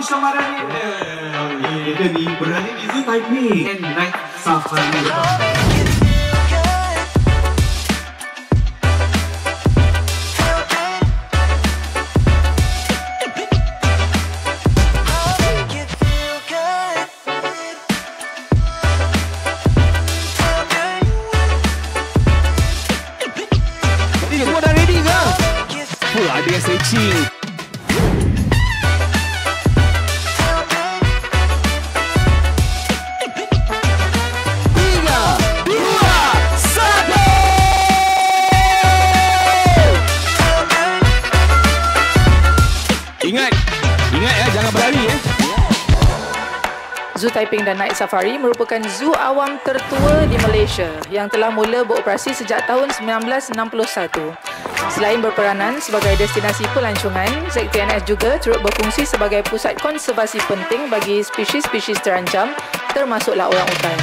bersama Rani. Jadi berani di Zoo Taiping and Night Safari. Semua dah ready ke? Ada yang stretching. Ingat ya, jangan berlari ya. Zoo Taiping dan Night Safari merupakan zoo awam tertua di Malaysia yang telah mula beroperasi sejak tahun 1961. Selain berperanan sebagai destinasi pelancongan, ZTNS juga turut berfungsi sebagai pusat konservasi penting bagi spesies-spesies terancam, termasuklah orang-utan.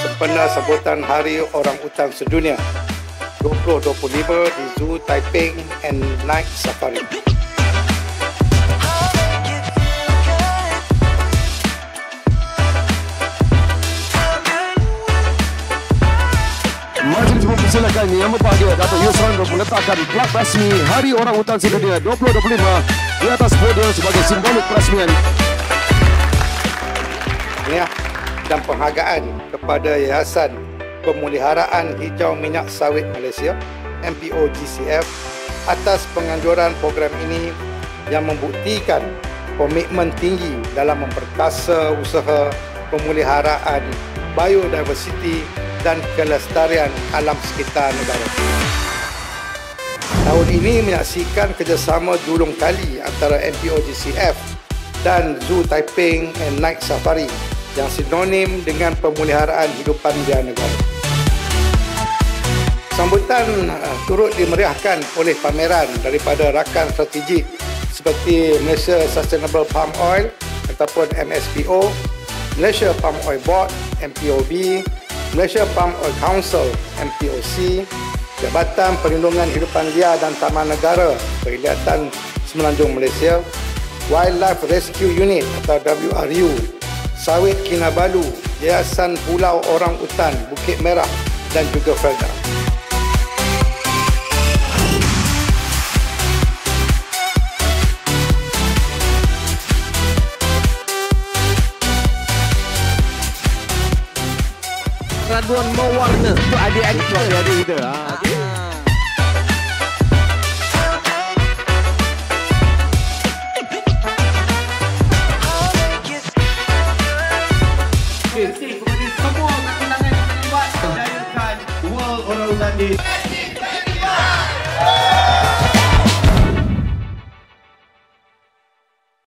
Sempena sambutan Hari Orang Utan Sedunia 2025 di Zoo Taiping and Night Safari. Majlis mempersilakan Yang Berbahagia Datuk Yusran untuk meletakkan plat rasmi Hari Orang Utan Sedunia 2025 di atas podium sebagai simbolik perasmian. Tahniah dan penghargaan kepada Yayasan Pemeliharaan Hijau Minyak Sawit Malaysia MPOGCF atas penganjuran program ini yang membuktikan komitmen tinggi dalam memperkasa usaha pemeliharaan biodiversiti dan kelestarian alam sekitar negara. Tahun ini menyaksikan kerjasama julung kali antara MPOGCF dan Zoo Taiping and Night Safari yang sinonim dengan pemeliharaan hidupan liar negara. Sambutan turut dimeriahkan oleh pameran daripada rakan strategik seperti Malaysia Sustainable Palm Oil ataupun MSPO, Malaysia Palm Oil Board MPOB, Malaysia Palm Oil Council MPOC, Jabatan Perlindungan Hidupan Liar dan Taman Negara Perkhidmatan Semenanjung Malaysia, Wildlife Rescue Unit atau WRU, Sawit Kinabalu, Yayasan Pulau Orang Utan Bukit Merah dan juga Felda. Raduan mewarna untuk adik-adik kita. Terima kasih kepada semua kekurangan yang terlibat menjayakan World Orang Utan Day.